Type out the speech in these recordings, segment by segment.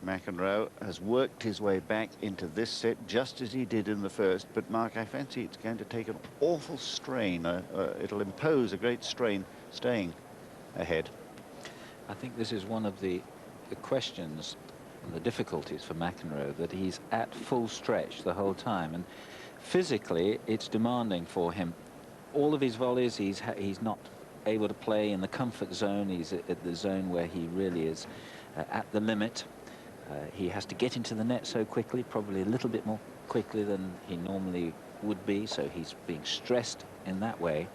McEnroe has worked his way back into this set just as he did in the first, but Mark, I fancy it's going to take an awful strain. It'll impose a great strain staying ahead. I think this is one of the questions and the difficulties for McEnroe, that he's at full stretch the whole time, and physically it's demanding for him. All of his volleys, he's not able to play in the comfort zone. He's at the zone where he really is at the limit. He has to get into the net so quickly, probably a little bit more quickly than he normally would be, so he's being stressed in that way.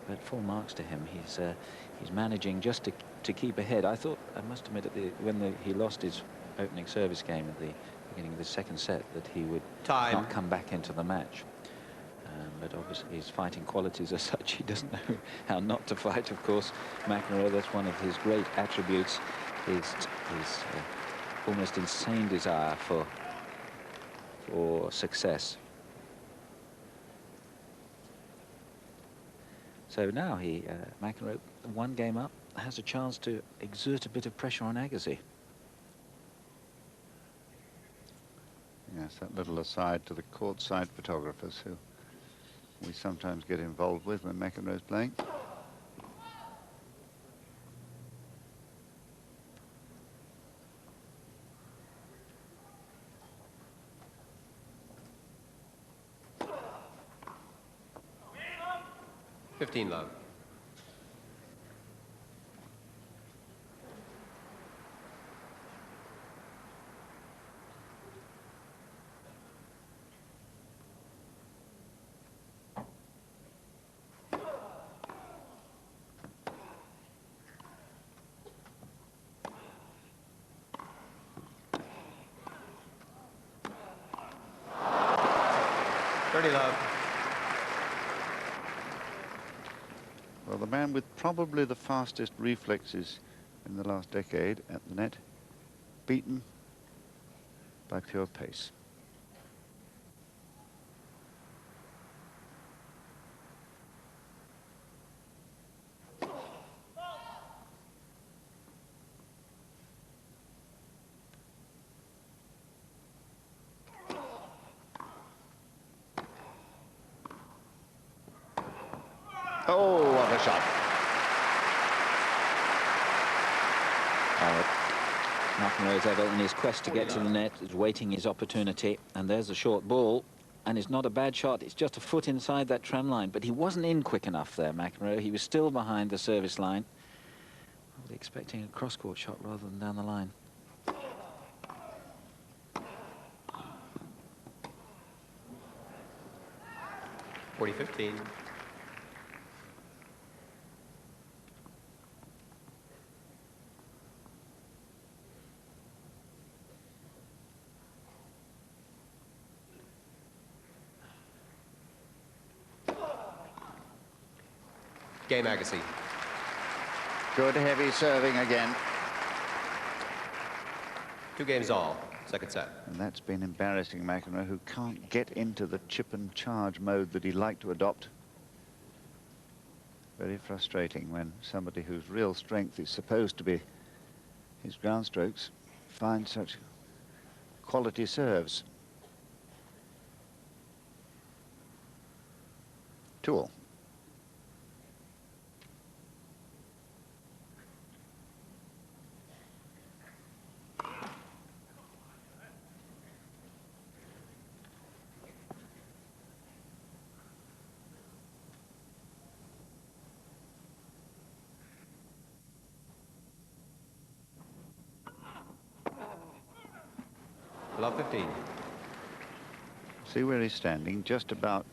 But full marks to him. He's managing just to keep ahead. I thought, I must admit, when he lost his opening service game at the beginning of the second set, that he would not come back into the match. But obviously his fighting qualities are such, he doesn't know how not to fight, of course. McEnroe, that's one of his great attributes, his almost insane desire for success. So now McEnroe, one game up, has a chance to exert a bit of pressure on Agassi. Yes, that little aside to the courtside photographers who we sometimes get involved with when McEnroe's playing. Love. Love. Well, the man with probably the fastest reflexes in the last decade at the net, beaten by pure pace. Oh, what a shot. McEnroe's ever in his quest to get to the net is waiting his opportunity, and there's a short ball, and it's not a bad shot. It's just a foot inside that tram line, but he wasn't in quick enough there, McEnroe. He was still behind the service line. Probably expecting a cross-court shot rather than down the line. 40-15. Game Agassi. Good heavy serving again. 2-all, second set. And that's been embarrassing McEnroe, who can't get into the chip and charge mode that he'd like to adopt. Very frustrating when somebody whose real strength is supposed to be his ground strokes finds such quality serves. 2-all. Love 15. See where he's standing, just about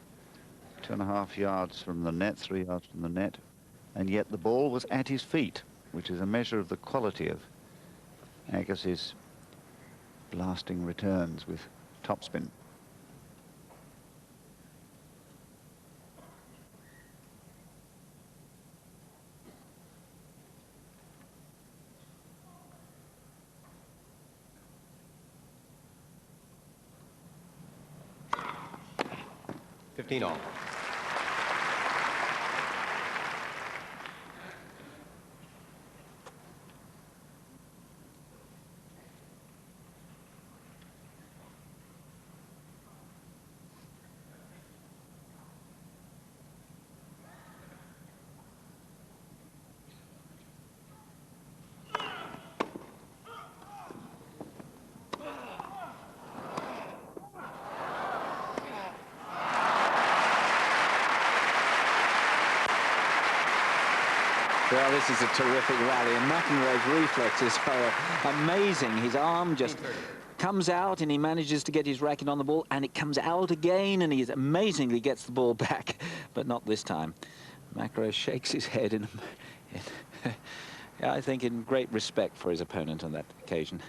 2.5 yards from the net, 3 yards from the net, and yet the ball was at his feet, which is a measure of the quality of Agassi's blasting returns with topspin. All. Well, this is a terrific rally, and McEnroe's reflexes are amazing. His arm just comes out, and he manages to get his racket on the ball, and it comes out again, and he amazingly gets the ball back, but not this time. McEnroe shakes his head I think in great respect for his opponent on that occasion.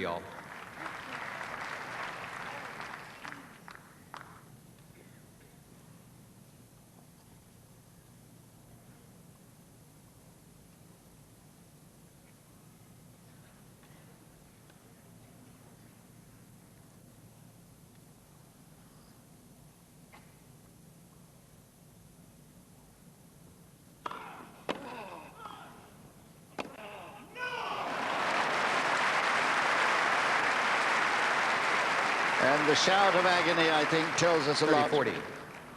All. And the shout of agony, I think, tells us a lot 40.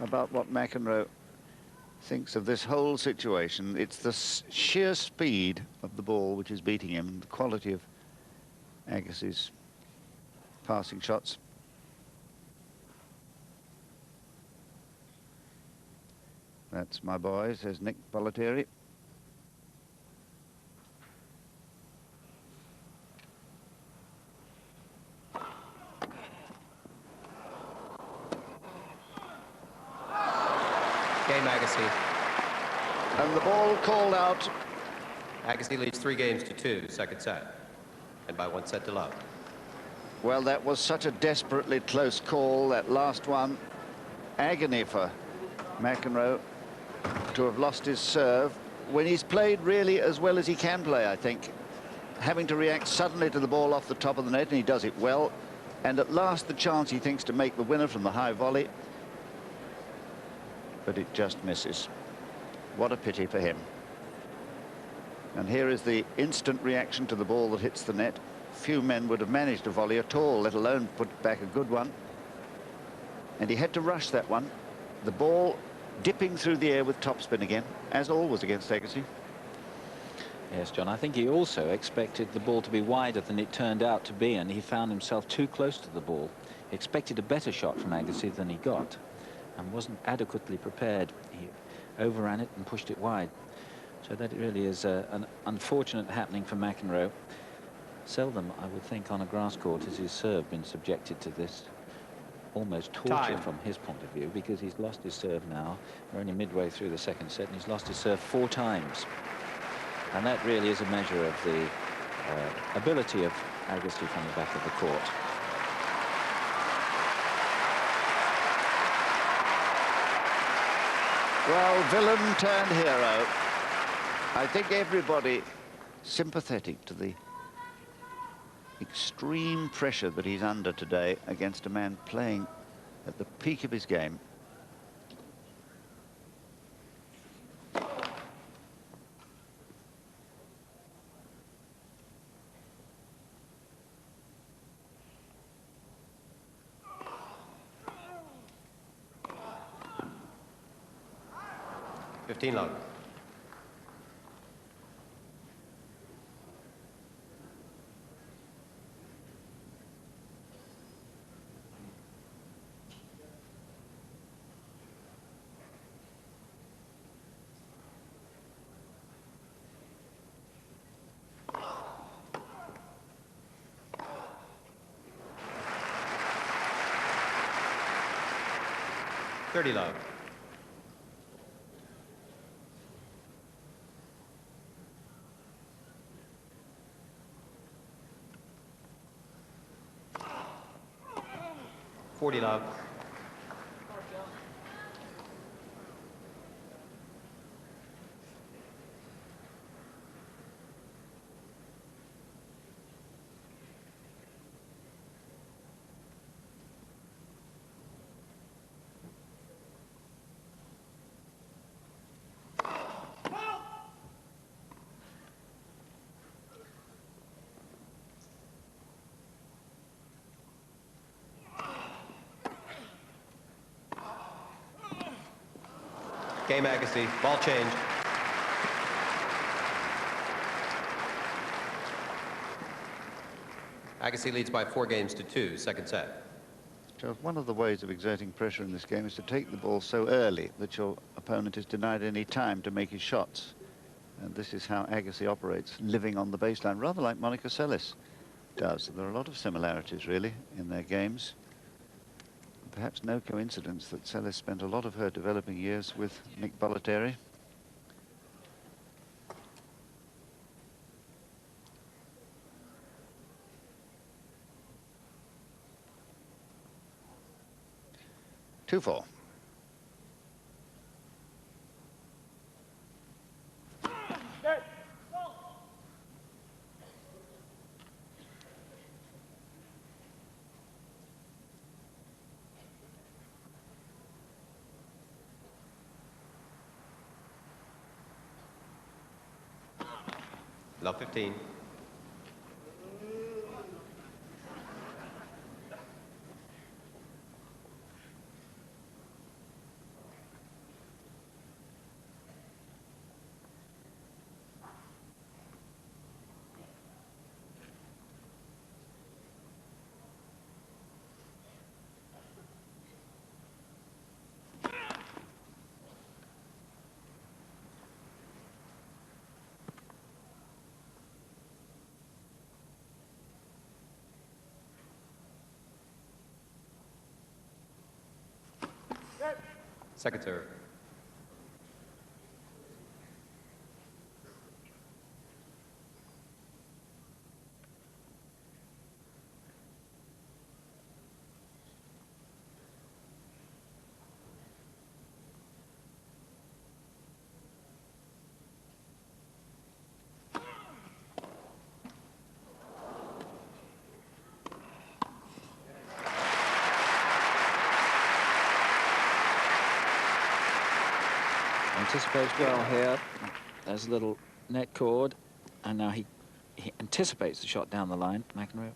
about what McEnroe thinks of this whole situation. It's the sheer speed of the ball which is beating him, the quality of Agassi's passing shots. That's my boy, says Nick Bollettieri. Game Agassi. And the ball called out. Agassi leads 3 games to 2, second set. And by 1 set to love. Well, that was such a desperately close call, that last one. Agony for McEnroe to have lost his serve when he's played really as well as he can play, I think. Having to react suddenly to the ball off the top of the net, and he does it well. And at last the chance he thinks to make the winner from the high volley. But it just misses. What a pity for him. And here is the instant reaction to the ball that hits the net. Few men would have managed a volley at all, let alone put back a good one. And he had to rush that one. The ball dipping through the air with topspin again, as always against Agassi. Yes, John, I think he also expected the ball to be wider than it turned out to be, and he found himself too close to the ball. He expected a better shot from Agassi than he got, and wasn't adequately prepared. He overran it and pushed it wide. So that really is an unfortunate happening for McEnroe. Seldom, I would think, on a grass court has his serve been subjected to this almost torture from his point of view, because he's lost his serve now. We're only midway through the second set, and he's lost his serve 4 times. And that really is a measure of the ability of Agassi from the back of the court. Well, villain turned hero. I think everybody sympathetic to the extreme pressure that he's under today against a man playing at the peak of his game. Love. Love. Love. Game Agassi, ball change. Agassi leads by 4 games to 2, second set. Charles, one of the ways of exerting pressure in this game is to take the ball so early that your opponent is denied any time to make his shots. And this is how Agassi operates, living on the baseline, rather like Monica Seles does. There are a lot of similarities, really, in their games. Perhaps no coincidence that Seles spent a lot of her developing years with Nick Bollettieri. Two, four. Love 15. Second serve. Anticipates well here. There's a little net cord, and now he anticipates the shot down the line, McEnroe.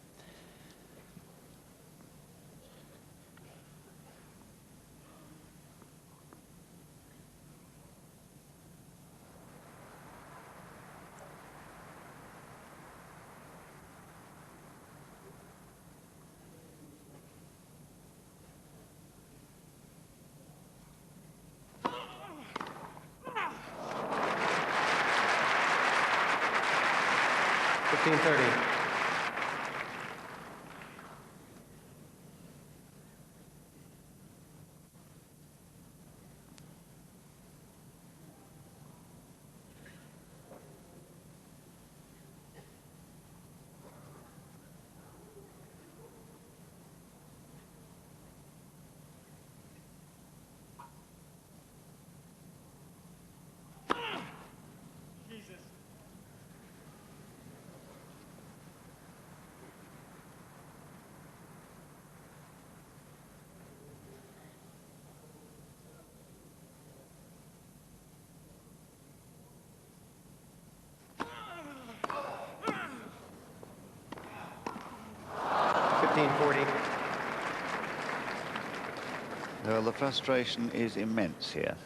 Well, the frustration is immense here.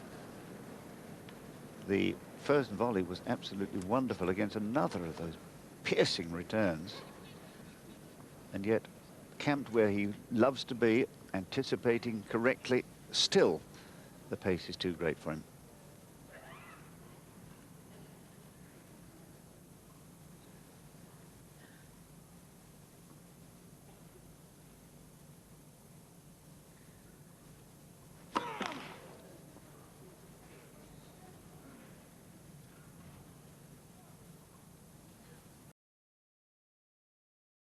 The first volley was absolutely wonderful against another of those piercing returns. And yet, camped where he loves to be, anticipating correctly, still the pace is too great for him.